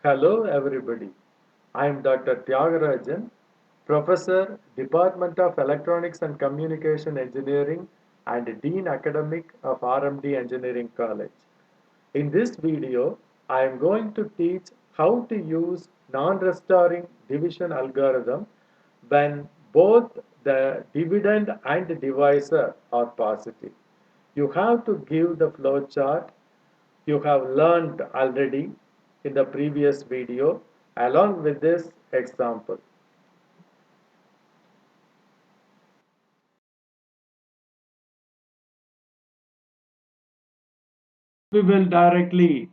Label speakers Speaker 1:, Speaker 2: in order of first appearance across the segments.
Speaker 1: Hello everybody. I am Dr. Tyagarajan, Professor, Department of Electronics and Communication Engineering and Dean Academic of RMD Engineering College. In this video, I am going to teach how to use non-restoring division algorithm when both the dividend and divisor are positive. You have to give the flowchart you have learned already in the previous video along with this example. We will directly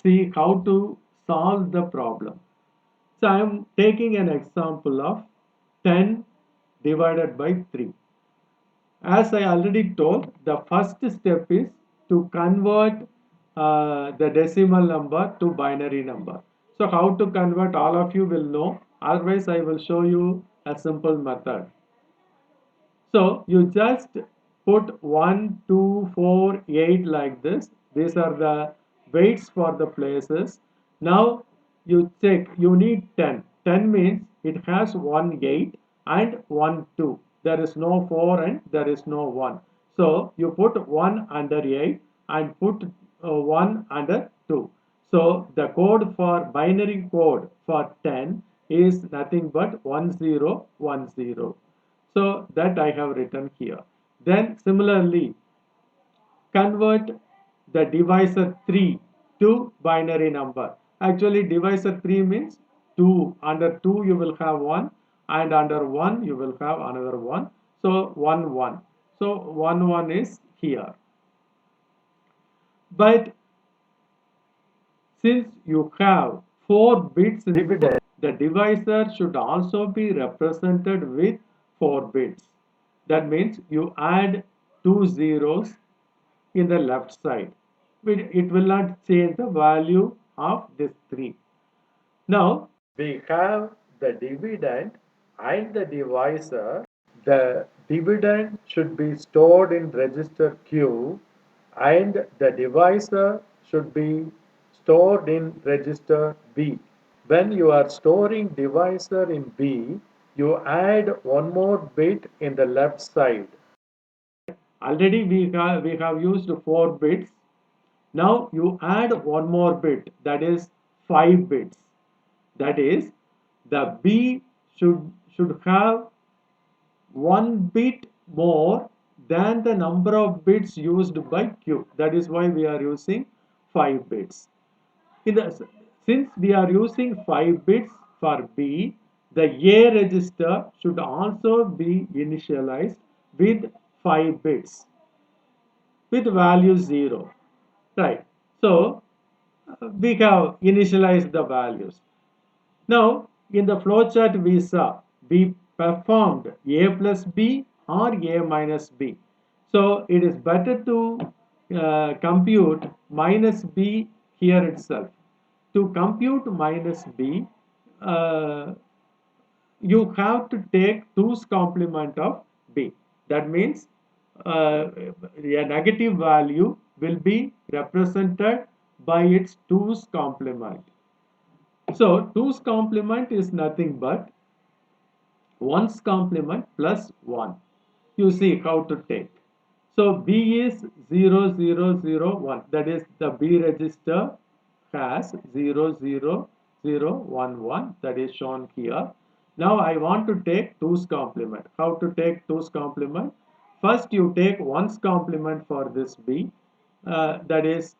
Speaker 1: see how to solve the problem. So I am taking an example of 10 divided by 3. As I already told, the first step is to convert the decimal number to binary number. So how to convert, all of you will know. Otherwise, I will show you a simple method. So you just put 1, 2, 4, 8 like this. These are the weights for the places. Now you check, you need 10. 10 means it has one 8 and one 2. There is no 4 and there is no 1. So you put 1 under 8 and put 1 under 2. So the code for binary code for 10 is nothing but 1010. So that I have written here. Then similarly, convert the divisor 3 to binary number. Actually, divisor 3 means 2. Under 2 you will have 1 and under 1 you will have another 1. So 1 1. So 1 1 is here. But since you have 4 bits dividend, the divisor should also be represented with 4 bits. That means you add two zeros in the left side. It will not change the value of this 3. Now, we have the dividend and the divisor. The dividend should be stored in register Q and the divisor should be stored in register B. When you are storing divisor in B, you add one more bit in the left side. Already we have used 4 bits. Now you add one more bit, that is 5 bits. That is, the B should have one bit more than the number of bits used by Q. That is why we are using 5 bits. Since we are using 5 bits for B, the A register should also be initialized with 5 bits with value 0. Right. So we have initialized the values. Now, in the flowchart we saw we performed A plus B or A minus B. So it is better to compute minus B here itself. To compute minus B, uh, you have to take 2's complement of B. That means a negative value will be represented by its 2's complement. So 2's complement is nothing but 1's complement plus 1. You see how to take. So B is 0001. That is the B register has 00011. That is shown here. Now I want to take 2's complement. How to take 2's complement? First you take 1's complement for this B. That is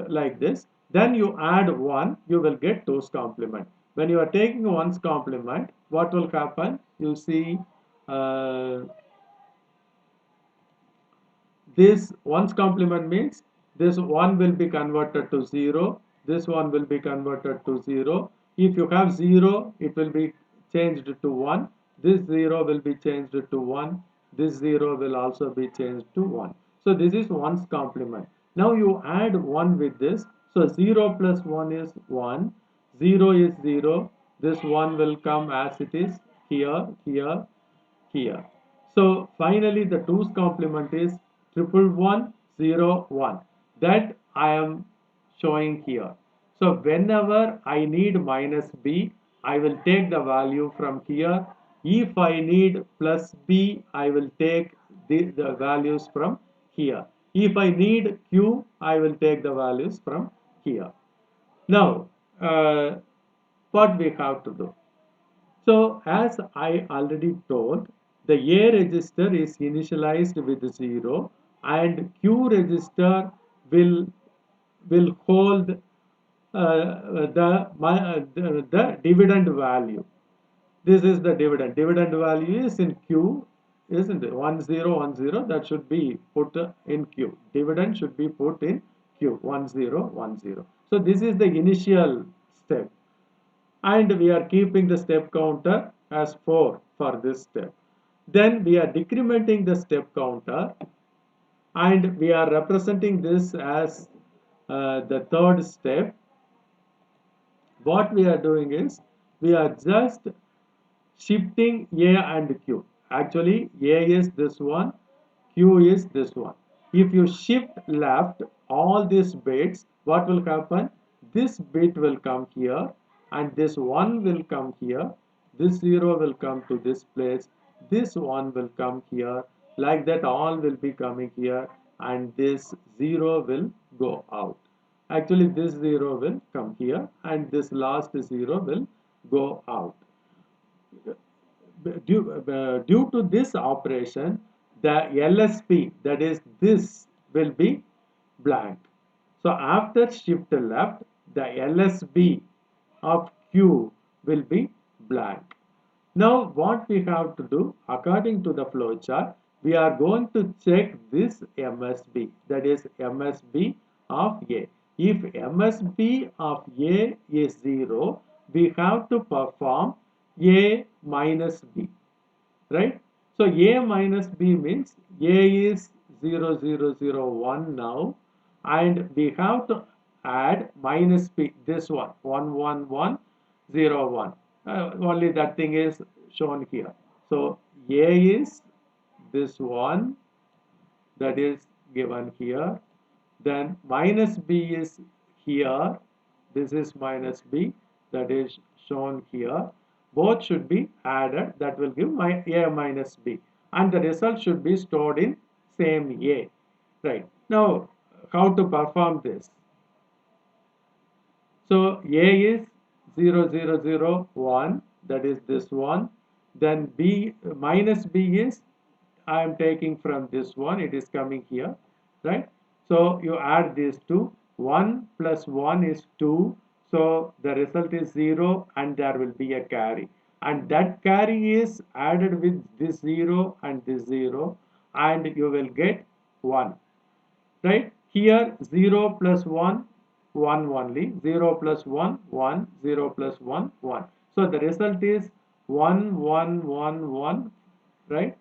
Speaker 1: like this. Then you add 1, you will get 2's complement. When you are taking 1's complement, what will happen? You see uh, this 1's complement means this 1 will be converted to 0, this one will be converted to 0. If you have 0, it will be changed to 1, this 0 will be changed to 1, this 0 will also be changed to 1. So this is 1's complement. Now you add 1 with this, so 0 plus 1 is 1, 0 is 0, this 1 will come as it is here, here, here. So finally the 2's complement is 11101 that I am showing here. So whenever I need minus b, I will take the value from here. If I need plus b, I will take the values from here. If I need q, I will take the values from here. Now, what we have to do? So as I already told, the A register is initialized with 0 and Q register will hold the dividend value. This is the dividend. Dividend value is in Q, isn't it? 1010, that should be put in Q. Dividend should be put in Q, 1010. So this is the initial step, and we are keeping the step counter as 4 for this step. Then we are decrementing the step counter and we are representing this as the third step. What we are doing is we are just shifting A and Q. Actually, A is this one, Q is this one. If you shift left all these bits, what will happen? This bit will come here and this 1 will come here. This 0 will come to this place. This 1 will come here. Like that, all will be coming here and this 0 will go out. Actually, this 0 will come here and this last 0 will go out. Due to this operation, the LSB, that is this, will be blank. So after shift left, the LSB of Q will be blank. Now what we have to do, according to the flowchart, we are going to check this MSB, that is MSB of A. If MSB of A is 0, we have to perform A minus B, right? So A minus B means A is 0001 now, and we have to add minus B, this one, 11101. Only that thing is shown here. So A is this one, that is given here. Then minus B is here. This is minus B, that is shown here. Both should be added. That will give my A minus B. And the result should be stored in same A. Right. Now, how to perform this? So A is 0001, that is this one. Then B minus B is, I am taking from this one, it is coming here, right? So you add these two, 1 plus 1 is 2, so the result is 0 and there will be a carry. And that carry is added with this 0 and this 0 and you will get 1. Right? Here 0 plus 1, 1 only, 0 plus 1, 1, 0 plus 1, 1. So the result is 1, 1, 1, 1, right?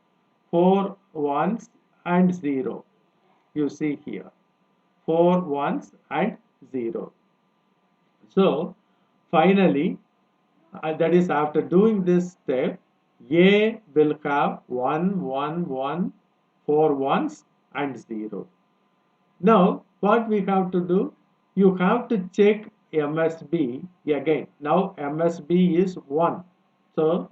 Speaker 1: 4 ones and 0. You see here, 4 ones and 0. So finally, that is after doing this step, A will have 1, 1, 1, 4 ones and 0. Now, what we have to do? You have to check MSB again. Now, MSB is 1. So,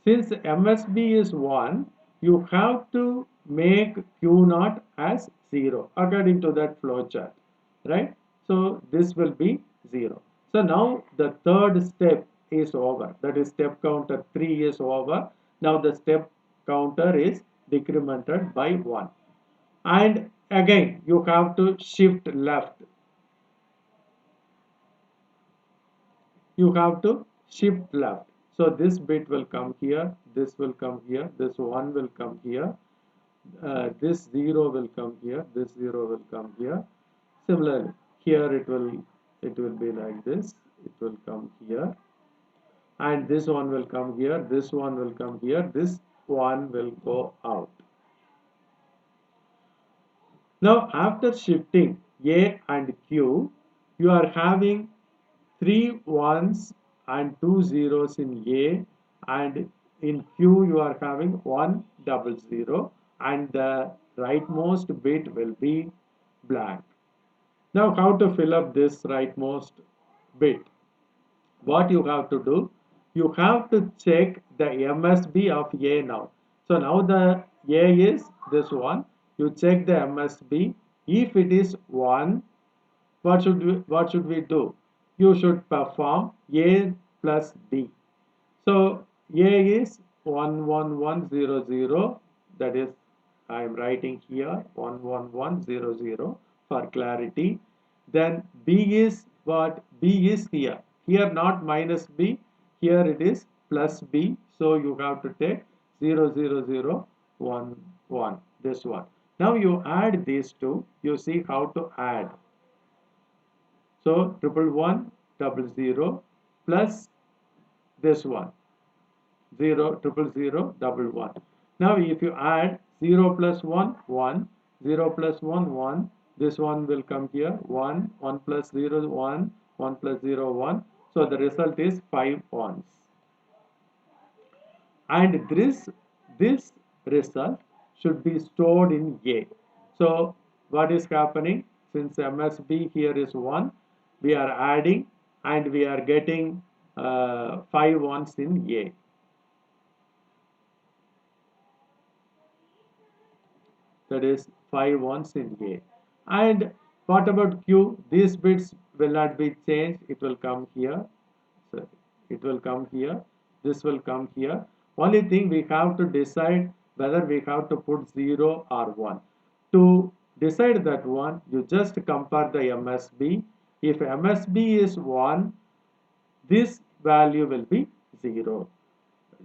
Speaker 1: since MSB is 1, you have to make Q naught as 0 according to that flowchart, right? So, this will be 0. So, now the third step is over. That is step counter 3 is over. Now, the step counter is decremented by 1. And again you have to shift left. You have to shift left. So this bit will come here, this will come here, this 1 will come here, this 0 will come here, this 0 will come here. Similarly, here it will be like this. It will come here, and this one will come here, this one will come here, this one will go out. Now, after shifting A and Q, you are having 3 ones and 2 zeros in A, and in Q you are having 1 double 0, and the rightmost bit will be blank. Now how to fill up this rightmost bit? What you have to do, you have to check the MSB of A now. So now the A is this one. You check the MSB. If it is 1, what should we do? You should perform A plus B. So A is 11100, that is I am writing here 11100 for clarity. Then B is what? B is here. Here not minus B, here it is plus B. So you have to take 00011, this one. Now you add these two, you see how to add. So 11100 plus this one 00011. Now if you add 0 plus 1 1, 0 plus 1 1, this one will come here 1, 1 plus 0 1, 1 plus 0 1. So the result is 5 ones. And this result should be stored in A. So what is happening? Since MSB here is 1, we are adding and we are getting 5 ones in A. That is 5 ones in A. And what about Q? These bits will not be changed. It will come here. So it will come here. This will come here. Only thing we have to decide whether we have to put 0 or 1. To decide that one, you just compare the MSB. If MSB is 1, this value will be 0.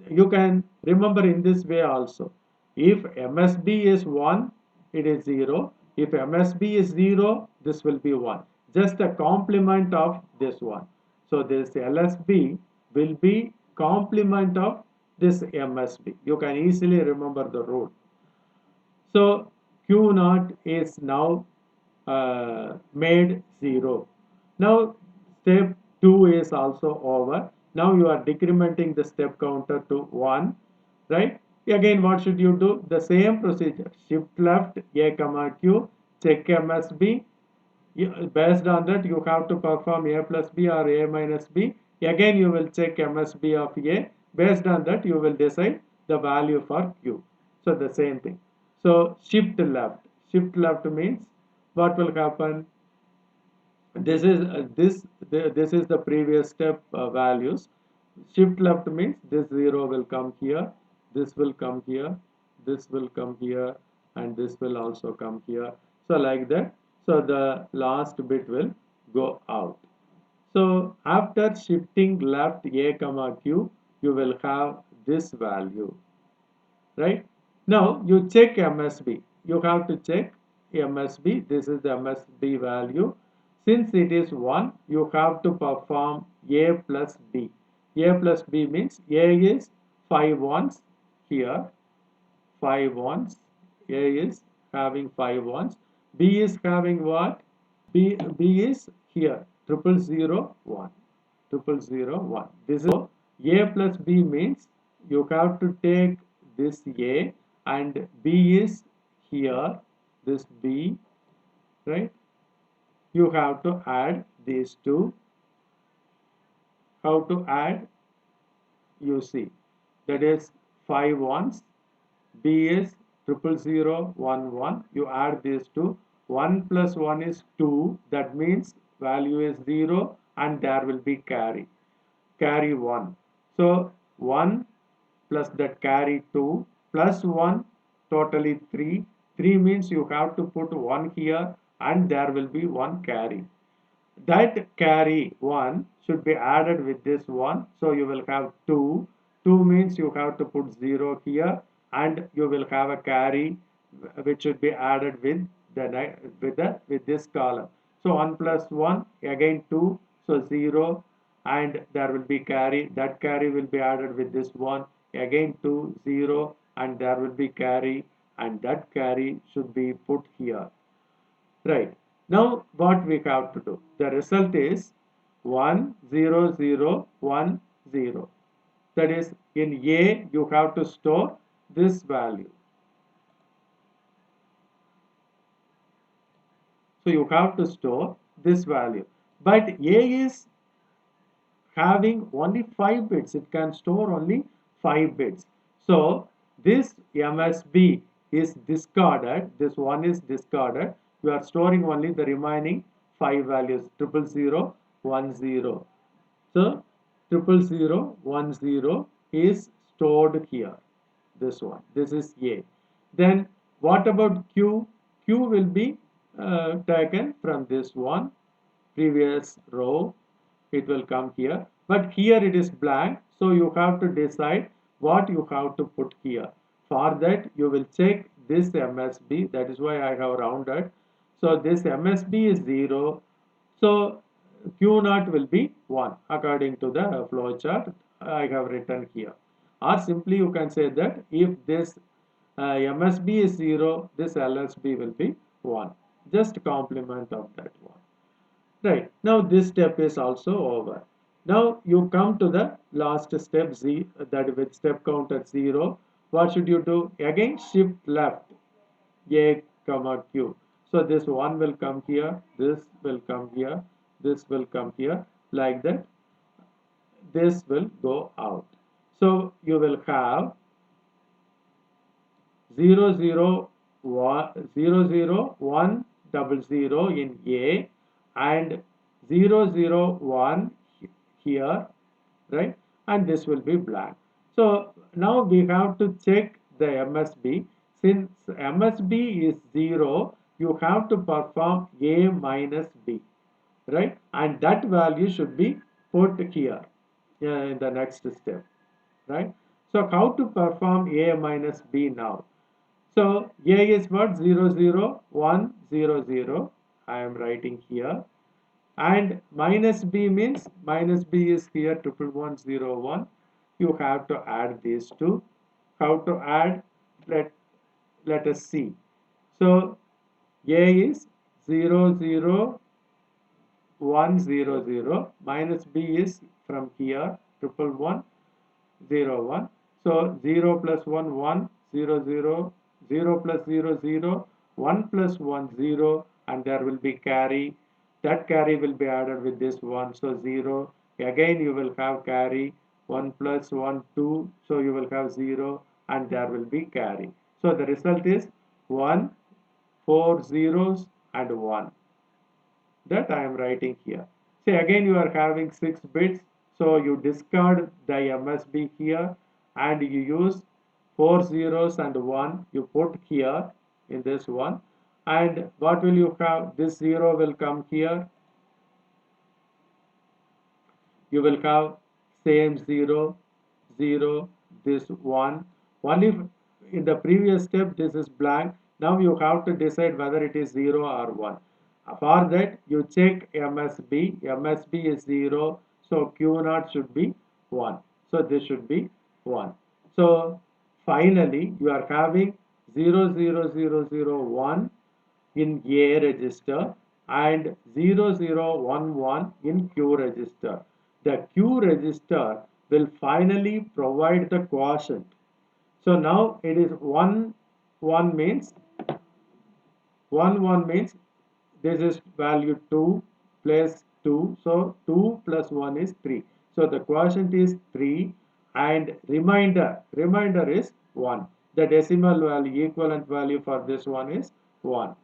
Speaker 1: You can remember in this way also. If MSB is 1, it is 0. If MSB is 0, this will be 1. Just a complement of this one. So this LSB will be complement of this MSB. You can easily remember the rule. So Q naught is now made 0. Now step 2 is also over. Now you are decrementing the step counter to 1, right? Again, what should you do? The same procedure. Shift left A comma Q, check MSB. Based on that, you have to perform A plus B or A minus B. Again, you will check MSB of A. Based on that, you will decide the value for Q. So the same thing. So shift left. Shift left means what will happen? This is the previous step values. Shift left means this 0 will come here, this will come here, this will come here, and this will also come here. So like that. So the last bit will go out. So after shifting left A comma Q, you will have this value, right? Now you check MSB. You have to check MSB. This is the MSB value. Since it is 1, you have to perform A plus B. A plus B means A is 5 ones here, 5 ones. A is having 5 ones. B is having what? B is here, 0001. 0001. This is A plus B means you have to take this A and B is here, this B, right? You have to add these two. How to add? You see, that is 5 ones. B is 00011. You add these two. 1 plus 1 is 2. That means value is 0 and there will be carry. Carry 1. So 1 plus that carry 2 plus 1 totally 3. 3 means you have to put 1 here and there will be 1 carry. That carry 1 should be added with this one. So you will have 2. 2 means you have to put 0 here and you will have a carry which should be added with with this column. So 1 plus 1 again 2, so 0, and there will be carry. That carry will be added with this one again 2, 0, and there will be carry, and that carry should be put here. Right. Now what we have to do? The result is 1 0 0 1 0. That is, in A you have to store this value. So you have to store this value. But A is having only 5 bits. It can store only 5 bits. So this MSB is discarded. This one is discarded. You are storing only the remaining 5 values, 00010. So 00010 is stored here. This one. This is A. Then what about Q? Q will be taken from this one, previous row. It will come here, but here it is blank, so you have to decide what you have to put here. For that you will check this MSB, that is why I have rounded. So this MSB is 0, so Q naught will be 1 according to the flow chart I have written here. Or simply you can say that if this MSB is 0, this LSB will be 1. Just complement of that one. Right. Now this step is also over. Now you come to the last step Z, that with step counter 0. What should you do? Again shift left, A comma Q. So this one will come here, this will come here, this will come here, like that. This will go out. So you will have 00100 in A and 001 here, right? And this will be blank. So now we have to check the MSB. Since MSB is 0, you have to perform A minus B, right? And that value should be put here in the next step, right? So how to perform A minus B now? So A is what? 00100. I am writing here. And minus B means minus B is here 11101. You have to add these two. How to add? Let us see. So A is 00100 minus B is from here 11101. So 0 plus 1 1 0 0 0 plus 0 0 1 plus 1 0, and there will be carry. That carry will be added with this one, so 0. Again you will have carry, 1 plus 1 2, so you will have 0, and there will be carry. So the result is 1, 4 zeros and 1. That I am writing here. See, again you are having 6 bits, so you discard the MSB here and you use 4 zeros and 1 you put here in this one. And what will you have? This 0 will come here. You will have same 0 0, this 1. Only in the previous step this is blank. Now you have to decide whether it is 0 or 1. For that you check MSB. MSB is 0, so Q naught should be 1. So this should be 1. So finally you are having 00001 in A register and 0011 in Q register. The Q register will finally provide the quotient. So now it is 1 1 means 1 means this is value 2 plus 2. So 2 plus 1 is 3. So the quotient is 3 and remainder is 1. The decimal value, equivalent value for this one is 1.